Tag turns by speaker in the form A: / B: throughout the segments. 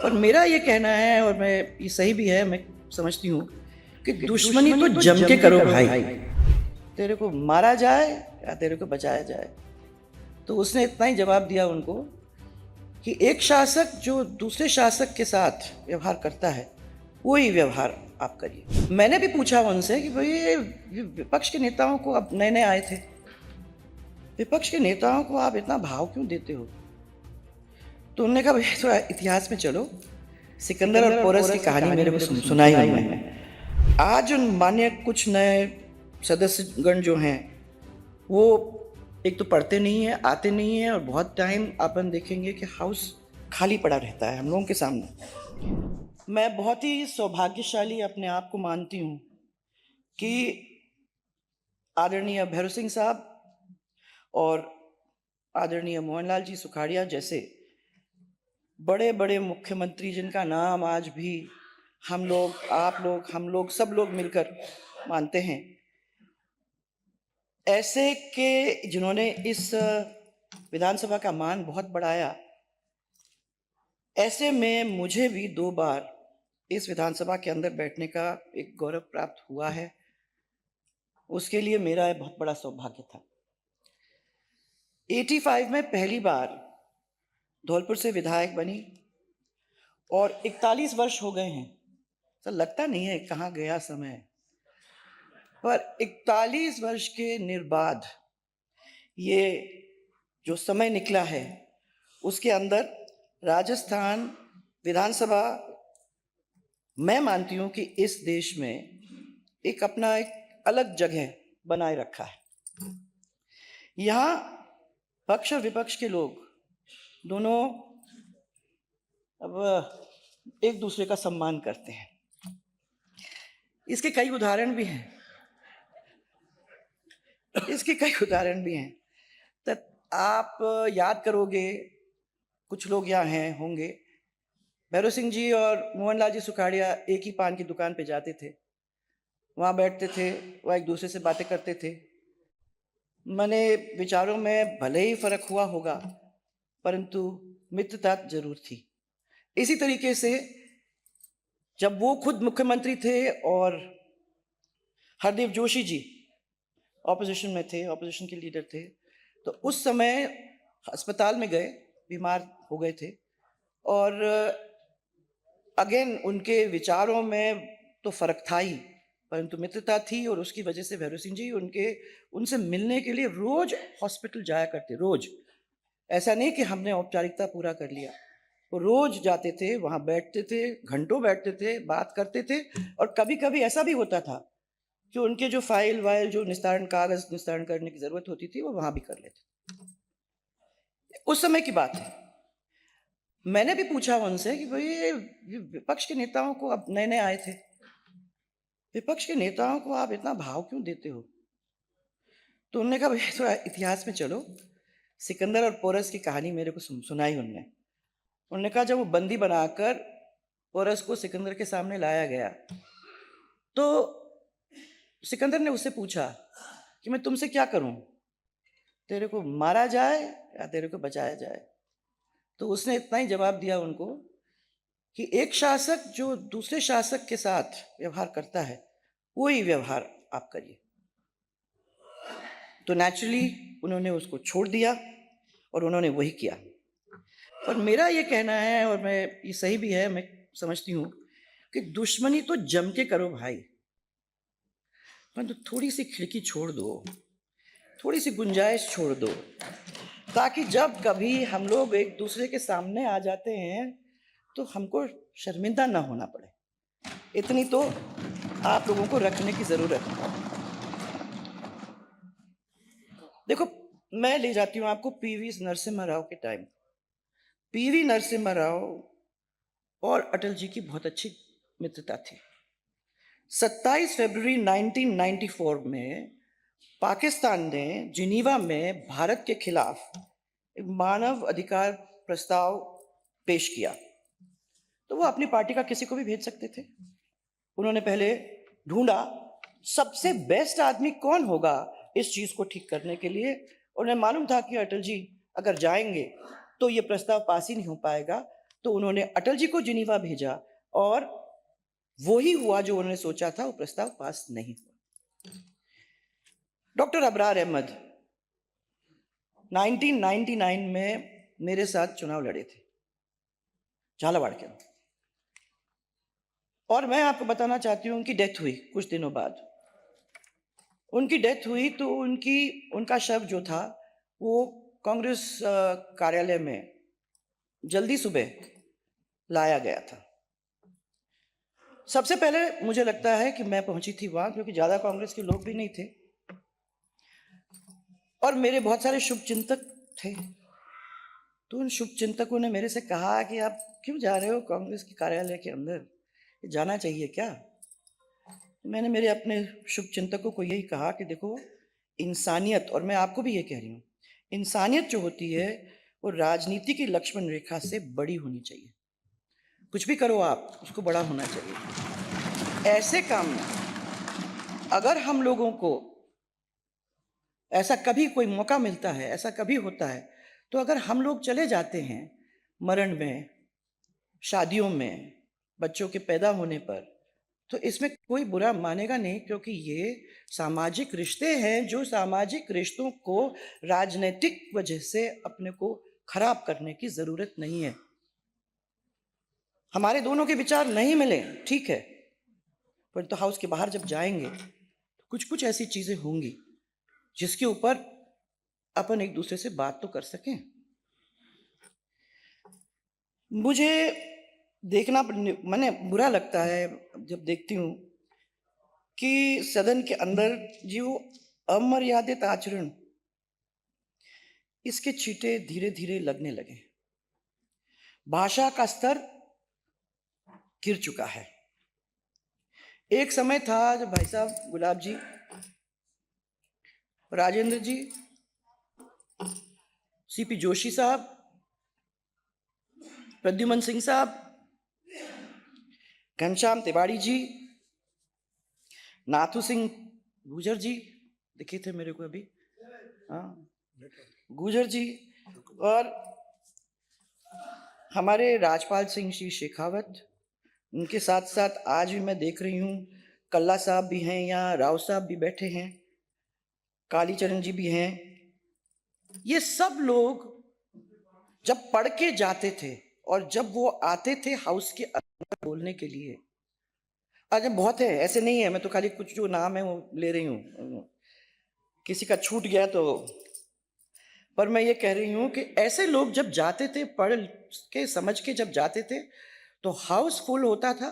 A: और मेरा ये कहना है, और मैं ये सही भी है, मैं समझती हूँ कि दुश्मनी तो जम के करो भाई। तेरे को मारा जाए या तेरे को बचाया जाए। तो उसने इतना ही जवाब दिया उनको कि एक शासक जो दूसरे शासक के साथ व्यवहार करता है, वही व्यवहार आप करिए। मैंने भी पूछा उनसे कि भाई ये विपक्ष के नेताओं को, अब नए नए आए थे, विपक्ष के नेताओं को आप इतना भाव क्यों देते हो? तो उन्होंने कहा भाई थोड़ा इतिहास में चलो, सिकंदर और पोरस की कहानी मेरे को सुनाई उन्होंने। आज उन मान्य कुछ नए सदस्यगण जो हैं, वो एक तो पढ़ते नहीं हैं, आते नहीं हैं, और बहुत टाइम अपन देखेंगे कि हाउस खाली पड़ा रहता है हम लोगों के सामने। मैं बहुत ही सौभाग्यशाली अपने आप को मानती हूँ कि आदरणीय भैरव सिंह साहब और आदरणीय मोहनलाल जी सुखाड़िया जैसे बड़े बड़े मुख्यमंत्री, जिनका नाम आज भी हम लोग, आप लोग, हम लोग, सब लोग मिलकर मानते हैं, ऐसे के जिन्होंने इस विधानसभा का मान बहुत बढ़ाया, ऐसे में मुझे भी 2 बार इस विधानसभा के अंदर बैठने का एक गौरव प्राप्त हुआ है। उसके लिए मेरा ये बहुत बड़ा सौभाग्य था। 85 में पहली बार धौलपुर से विधायक बनी और 41 वर्ष हो गए हैं। तो लगता नहीं है कहाँ गया समय, पर 41 वर्ष के निर्बाध ये जो समय निकला है, उसके अंदर राजस्थान विधानसभा, मैं मानती हूँ कि इस देश में एक अपना एक अलग जगह बनाए रखा है। यहाँ पक्ष और विपक्ष के लोग दोनों अब एक दूसरे का सम्मान करते हैं। इसके कई उदाहरण भी हैं, तो आप याद करोगे, कुछ लोग यहाँ हैं होंगे, भैरव सिंह जी और मोहनलाल जी सुखाड़िया एक ही पान की दुकान पे जाते थे, वहाँ बैठते थे, वहाँ एक दूसरे से बातें करते थे। मने विचारों में भले ही फर्क हुआ होगा, परंतु मित्रता जरूर थी। इसी तरीके से जब वो खुद मुख्यमंत्री थे और हरदीप जोशी जी ऑपोजिशन में थे, ऑपोजिशन के लीडर थे, तो उस समय अस्पताल में गए, बीमार हो गए थे, और अगेन उनके विचारों में तो फर्क था ही, परंतु मित्रता थी, और उसकी वजह से भैरव सिंह जी उनसे मिलने के लिए रोज हॉस्पिटल जाया करते, रोज। ऐसा नहीं कि हमने औपचारिकता पूरा कर लिया, वो रोज जाते थे, वहां बैठते थे, घंटों बैठते थे, बात करते थे, और कभी कभी ऐसा भी होता था कि उनके जो फाइल वाइल, जो निस्तारण, कागज निस्तारण करने की जरूरत होती थी, वो वहां भी कर लेते। उस समय की बात है। मैंने भी पूछा उनसे कि भाई ये विपक्ष के नेताओं को, अब नए नए आए थे, विपक्ष के नेताओं को आप इतना भाव क्यों देते हो? तो उन्होंने कहा भाई थोड़ा इतिहास में चलो, सिकंदर और पोरस की कहानी मेरे को सुनाई उन्होंने कहा जब वो बंदी बनाकर पोरस को सिकंदर के सामने लाया गया, तो सिकंदर ने उससे पूछा कि मैं तुमसे क्या करूं, तेरे को मारा जाए या तेरे को बचाया जाए? तो उसने इतना ही जवाब दिया उनको कि एक शासक जो दूसरे शासक के साथ व्यवहार करता है, वही व्यवहार आप करिए। तो नेचुरली उन्होंने उसको छोड़ दिया और उन्होंने वही किया। और मेरा ये कहना है, और मैं ये सही भी है, मैं समझती हूँ कि दुश्मनी तो जम के करो भाई, परंतु थोड़ी सी खिड़की छोड़ दो, थोड़ी सी गुंजाइश छोड़ दो, ताकि जब कभी हम लोग एक दूसरे के सामने आ जाते हैं तो हमको शर्मिंदा ना होना पड़े। इतनी तो आप लोगों को रखने की जरूरत है। देखो, मैं ले जाती हूँ आपको पीवी नरसिम्हा राव के टाइम। पीवी नरसिम्हा राव और अटल जी की बहुत अच्छी मित्रता थी। 27 फरवरी 1994 में पाकिस्तान ने जिनीवा में भारत के खिलाफ एक मानव अधिकार प्रस्ताव पेश किया, तो वो अपनी पार्टी का किसी को भी भेज सकते थे। उन्होंने पहले ढूंढा सबसे बेस्ट आदमी कौन होगा इस चीज को ठीक करने के लिए। उन्हें मालूम था कि अटल जी अगर जाएंगे तो ये प्रस्ताव पास ही नहीं हो पाएगा, तो उन्होंने अटल जी को जिनीवा भेजा और वो ही हुआ जो उन्होंने सोचा था, वो प्रस्ताव पास नहीं हुआ। डॉक्टर अबरार अहमद 1999 में मेरे साथ चुनाव लड़े थे झालावाड़ के, और मैं आपको बताना चाहती हूँ उनकी डेथ हुई कुछ दिनों बाद। उनकी डेथ हुई तो उनका शव जो था वो कांग्रेस कार्यालय में जल्दी सुबह लाया गया था। सबसे पहले मुझे लगता है कि मैं पहुंची थी वहां, क्योंकि ज्यादा कांग्रेस के लोग भी नहीं थे और मेरे बहुत सारे शुभचिंतक थे। तो उन शुभचिंतकों ने मेरे से कहा कि आप क्यों जा रहे हो कांग्रेस के कार्यालय के अंदर, जाना चाहिए क्या? मैंने मेरे अपने शुभचिंतकों को यही कहा कि देखो, इंसानियत, और मैं आपको भी ये कह रही हूँ, इंसानियत जो होती है वो राजनीति की लक्ष्मण रेखा से बड़ी होनी चाहिए। कुछ भी करो आप, उसको बड़ा होना चाहिए। ऐसे काम में अगर हम लोगों को ऐसा कभी कोई मौका मिलता है, ऐसा कभी होता है, तो अगर हम लोग चले जाते हैं मरण में, शादियों में, बच्चों के पैदा होने पर, तो इसमें कोई बुरा मानेगा नहीं, क्योंकि ये सामाजिक रिश्ते हैं, जो सामाजिक रिश्तों को राजनीतिक वजह से अपने को खराब करने की जरूरत नहीं है। हमारे दोनों के विचार नहीं मिले, ठीक है, पर तो हाउस के बाहर जब जाएंगे तो कुछ कुछ ऐसी चीजें होंगी जिसके ऊपर अपन एक दूसरे से बात तो कर सकें। मुझे देखना मैंने बुरा लगता है जब देखती हूँ कि सदन के अंदर जो अमर्यादित आचरण, इसके छींटे धीरे धीरे लगने लगे। भाषा का स्तर गिर चुका है। एक समय था जब भाई साहब गुलाब जी, राजेंद्र जी, सीपी जोशी साहब, प्रद्युमन सिंह साहब, घनश्याम तिवारी जी, नाथू सिंह गुजर जी दिखे थे मेरे को अभी, हाँ, गुजर जी, और हमारे राजपाल सिंह जी शेखावत, उनके साथ साथ आज भी मैं देख रही हूँ कल्ला साहब भी हैं, यहाँ राव साहब भी बैठे हैं, कालीचरण जी भी हैं। ये सब लोग जब पढ़ के जाते थे और जब वो आते थे हाउस के अंदर बोलने के लिए, आज बहुत है, ऐसे नहीं है, मैं तो खाली कुछ जो नाम है वो ले रही हूँ, किसी का छूट गया तो, पर मैं ये कह रही हूँ कि ऐसे लोग जब जाते थे, पढ़ के समझ के जब जाते थे, तो हाउस फुल होता था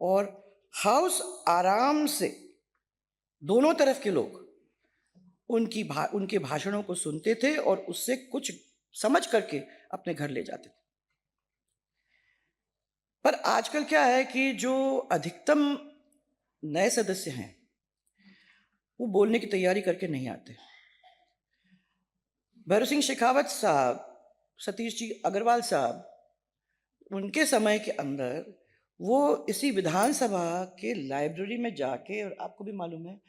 A: और हाउस आराम से दोनों तरफ के लोग उनके भाषणों को सुनते थे और उससे कुछ समझ करके अपने घर ले जाते थे। पर आजकल क्या है कि जो अधिकतम नए सदस्य हैं वो बोलने की तैयारी करके नहीं आते। भैरव सिंह शेखावत साहब, सतीश जी अग्रवाल साहब, उनके समय के अंदर वो इसी विधानसभा के लाइब्रेरी में जाके, और आपको भी मालूम है,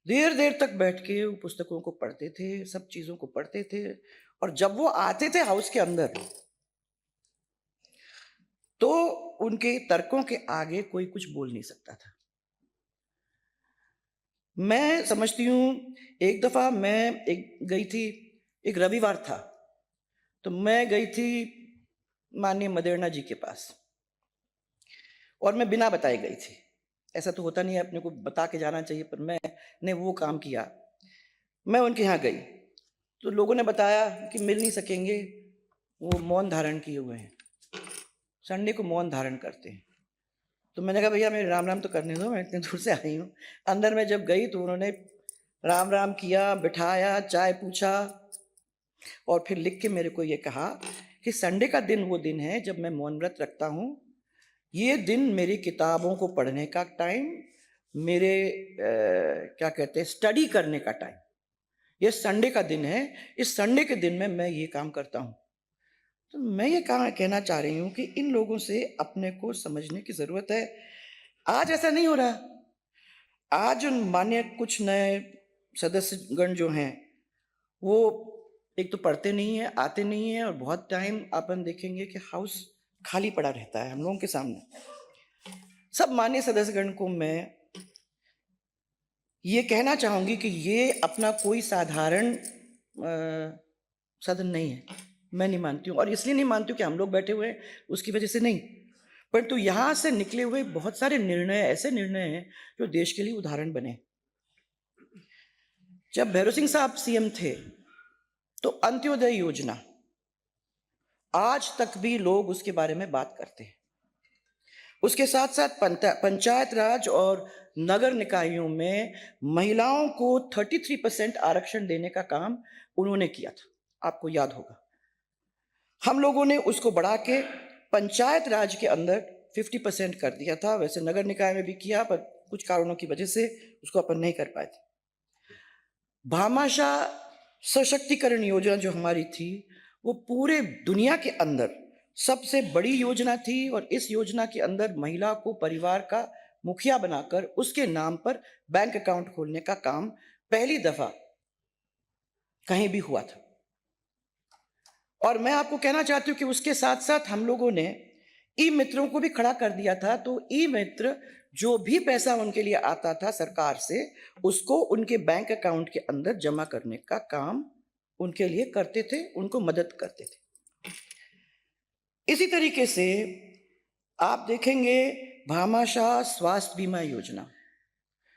A: देर देर तक बैठ के वो पुस्तकों को पढ़ते थे, सब चीजों को पढ़ते थे, और जब वो आते थे हाउस के अंदर तो उनके तर्कों के आगे कोई कुछ बोल नहीं सकता था। मैं समझती हूँ एक दफा मैं गई थी, एक रविवार था, तो मैं गई थी माननीय मदेरणा जी के पास, और मैं बिना बताए गई थी। ऐसा तो होता नहीं है, अपने को बता के जाना चाहिए, पर मैंने वो काम किया। मैं उनके यहाँ गई तो लोगों ने बताया कि मिल नहीं सकेंगे, वो मौन धारण किए हुए हैं, संडे को मौन धारण करते हैं। तो मैंने कहा भैया मेरे राम राम तो करने दो, मैं इतने दूर से आई हूँ। अंदर में जब गई तो उन्होंने राम राम किया, बिठाया, चाय पूछा, और फिर लिख के मेरे को ये कहा कि संडे का दिन वो दिन है जब मैं मौन व्रत रखता हूँ। ये दिन मेरी किताबों को पढ़ने का टाइम, मेरे क्या कहते हैं, स्टडी करने का टाइम, ये संडे का दिन है। इस संडे के दिन में मैं ये काम करता हूँ। तो मैं ये कहना चाह रही हूँ कि इन लोगों से अपने को समझने की जरूरत है। आज ऐसा नहीं हो रहा। आज मान्य कुछ नए सदस्यगण जो हैं वो एक तो पढ़ते नहीं है, आते नहीं है, और बहुत टाइम अपन देखेंगे कि हाउस खाली पड़ा रहता है हम लोगों के सामने। सब मान्य सदस्यगण को मैं ये कहना चाहूंगी कि ये अपना कोई साधारण सदन नहीं है। मैं नहीं मानती हूँ, और इसलिए नहीं मानती हूँ कि हम लोग बैठे हुए हैं उसकी वजह से नहीं, परंतु यहां से निकले हुए बहुत सारे निर्णय ऐसे निर्णय हैं जो देश के लिए उदाहरण बने। जब भैरव सिंह साहब सीएम थे तो अंत्योदय योजना, आज तक भी लोग उसके बारे में बात करते हैं। उसके साथ साथ पंचायत राज और नगर निकायों में महिलाओं को 33% आरक्षण देने का काम उन्होंने किया था, आपको याद होगा। हम लोगों ने उसको बढ़ा के पंचायत राज के अंदर 50% कर दिया था। वैसे नगर निकाय में भी किया, पर कुछ कारणों की वजह से उसको अपन नहीं कर पाए थे। भामाशाह सशक्तिकरण योजना जो हमारी थी, वो पूरे दुनिया के अंदर सबसे बड़ी योजना थी, और इस योजना के अंदर महिला को परिवार का मुखिया बनाकर उसके नाम पर बैंक अकाउंट खोलने का काम पहली दफा कहीं भी हुआ था। और मैं आपको कहना चाहती हूँ कि उसके साथ साथ हम लोगों ने ई मित्रों को भी खड़ा कर दिया था। तो ई मित्र जो भी पैसा उनके लिए आता था सरकार से, उसको उनके बैंक अकाउंट के अंदर जमा करने का काम उनके लिए करते थे, उनको मदद करते थे। इसी तरीके से आप देखेंगे भामाशाह स्वास्थ्य बीमा योजना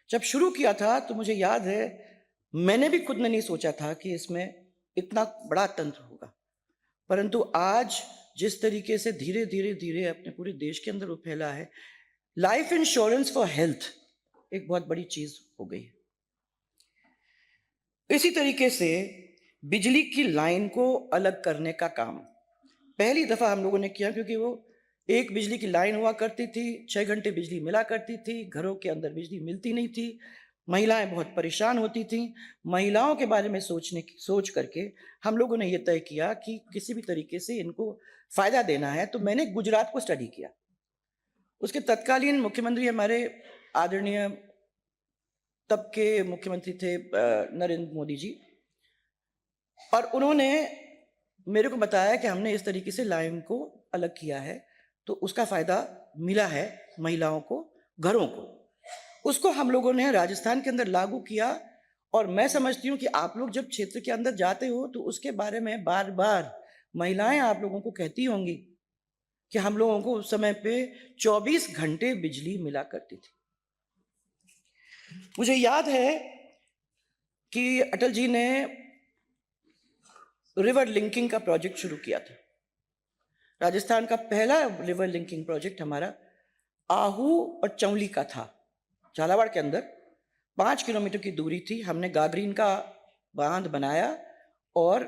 A: जब शुरू किया था तो मुझे याद है, मैंने भी खुद ने नहीं सोचा था कि इसमें इतना बड़ा तंत्र होगा, परंतु आज जिस तरीके से धीरे धीरे धीरे अपने पूरे देश के अंदर वो फैला है, लाइफ इंश्योरेंस फॉर हेल्थ एक बहुत बड़ी चीज हो गई है। इसी तरीके से बिजली की लाइन को अलग करने का काम पहली दफा हम लोगों ने किया, क्योंकि वो एक बिजली की लाइन हुआ करती थी, 6 घंटे बिजली मिला करती थी, घरों के अंदर बिजली मिलती नहीं थी, महिलाएं बहुत परेशान होती थी। महिलाओं के बारे में सोच करके हम लोगों ने ये तय किया कि किसी भी तरीके से इनको फायदा देना है। तो मैंने गुजरात को स्टडी किया। उसके तत्कालीन मुख्यमंत्री हमारे आदरणीय तब के मुख्यमंत्री थे नरेंद्र मोदी जी, और उन्होंने मेरे को बताया कि हमने इस तरीके से लाइन को अलग किया है, तो उसका फायदा मिला है महिलाओं को, घरों को। उसको हम लोगों ने राजस्थान के अंदर लागू किया, और मैं समझती हूँ कि आप लोग जब क्षेत्र के अंदर जाते हो तो उसके बारे में बार बार महिलाएं आप लोगों को कहती होंगी कि हम लोगों को उस समय पे 24 घंटे बिजली मिला करती थी। मुझे याद है कि अटल जी ने रिवर लिंकिंग का प्रोजेक्ट शुरू किया था। राजस्थान का पहला रिवर लिंकिंग प्रोजेक्ट हमारा आहू और चौली का था। झालावाड़ के अंदर 5 किलोमीटर की दूरी थी। हमने गागरीन का बांध बनाया और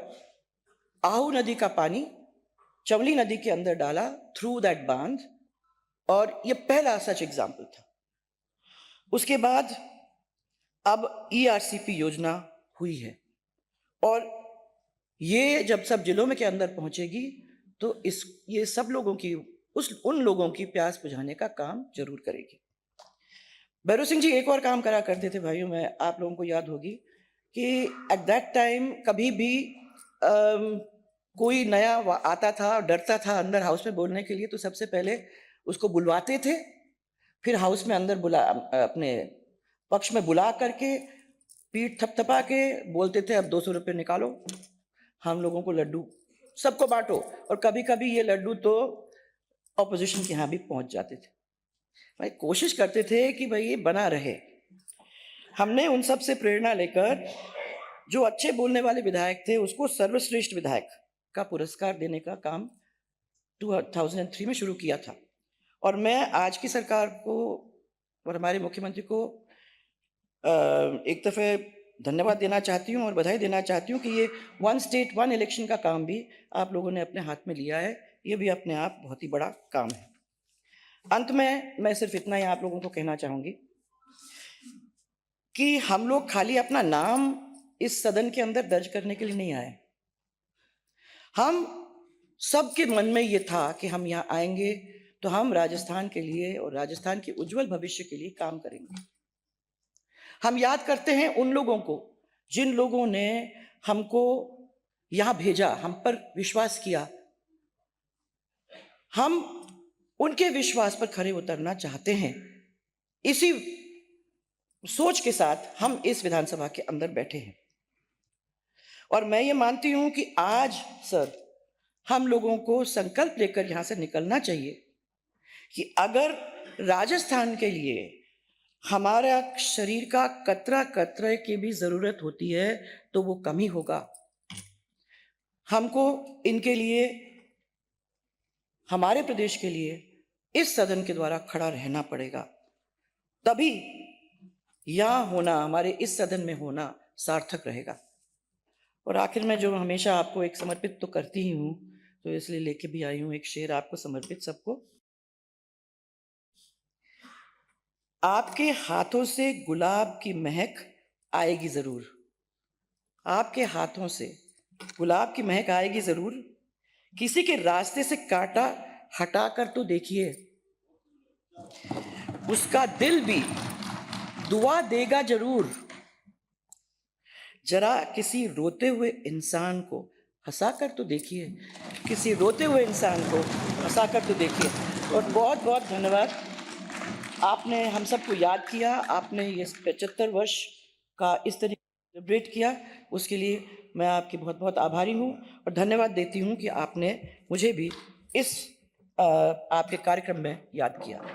A: आहू नदी का पानी चौली नदी के अंदर डाला थ्रू दैट बांध, और ये पहला सच एग्जाम्पल था। उसके बाद अब ERCP योजना हुई है, और ये जब सब जिलों में के अंदर पहुंचेगी तो ये सब लोगों की उन लोगों की प्यास बुझाने का काम जरूर करेगी। भैरव सिंह जी एक और काम करा करते थे भाइयों, मैं आप लोगों को याद होगी कि एट दैट टाइम कभी भी कोई नया आता था, डरता था अंदर हाउस में बोलने के लिए, तो सबसे पहले उसको बुलवाते थे, फिर हाउस में अंदर अपने पक्ष में बुला करके पीठ थपथपा के बोलते थे, अब 200 रुपये निकालो, हम लोगों को लड्डू सबको बांटो। और कभी कभी ये लड्डू तो ऑपोजिशन के यहाँ भी पहुंच जाते थे। भाई कोशिश करते थे कि भाई ये बना रहे। हमने उन सब से प्रेरणा लेकर जो अच्छे बोलने वाले विधायक थे उसको सर्वश्रेष्ठ विधायक का पुरस्कार देने का काम 2003 में शुरू किया था। और मैं आज की सरकार को और हमारे मुख्यमंत्री को एक दफे धन्यवाद देना चाहती हूँ और बधाई देना चाहती हूँ कि ये 1 स्टेट 1 इलेक्शन का काम भी आप लोगों ने अपने हाथ में लिया है। ये भी अपने आप बहुत ही बड़ा काम है। अंत में मैं सिर्फ इतना ही आप लोगों को कहना चाहूंगी कि हम लोग खाली अपना नाम इस सदन के अंदर दर्ज करने के लिए नहीं आए। हम सबके मन में ये था कि हम यहाँ आएंगे तो हम राजस्थान के लिए और राजस्थान के उज्जवल भविष्य के लिए काम करेंगे। हम याद करते हैं उन लोगों को जिन लोगों ने हमको यहाँ भेजा, हम पर विश्वास किया, हम उनके विश्वास पर खरे उतरना चाहते हैं। इसी सोच के साथ हम इस विधानसभा के अंदर बैठे हैं और मैं ये मानती हूं कि आज सर हम लोगों को संकल्प लेकर यहां से निकलना चाहिए कि अगर राजस्थान के लिए हमारा शरीर का कतरा कतरे की भी जरूरत होती है तो वो कम ही होगा। हमको इनके लिए, हमारे प्रदेश के लिए इस सदन के द्वारा खड़ा रहना पड़ेगा, तभी यहां होना, हमारे इस सदन में होना सार्थक रहेगा। और आखिर में जो हमेशा आपको एक समर्पित तो करती ही हूं, तो इसलिए लेके भी आई हूं एक शेर आपको समर्पित सबको। आपके हाथों से गुलाब की महक आएगी जरूर, आपके हाथों से गुलाब की महक आएगी जरूर, किसी के रास्ते से कांटा हटाकर तो देखिए, उसका दिल भी दुआ देगा जरूर। जरा किसी रोते हुए इंसान को हंसाकर तो देखिए, किसी रोते हुए इंसान को हंसाकर तो देखिए। और बहुत बहुत धन्यवाद, आपने हम सबको याद किया, आपने ये 75 वर्ष का इस तरीके से सेलिब्रेट किया, उसके लिए मैं आपकी बहुत बहुत आभारी हूँ और धन्यवाद देती हूँ कि आपने मुझे भी इस आपके कार्यक्रम में याद किया।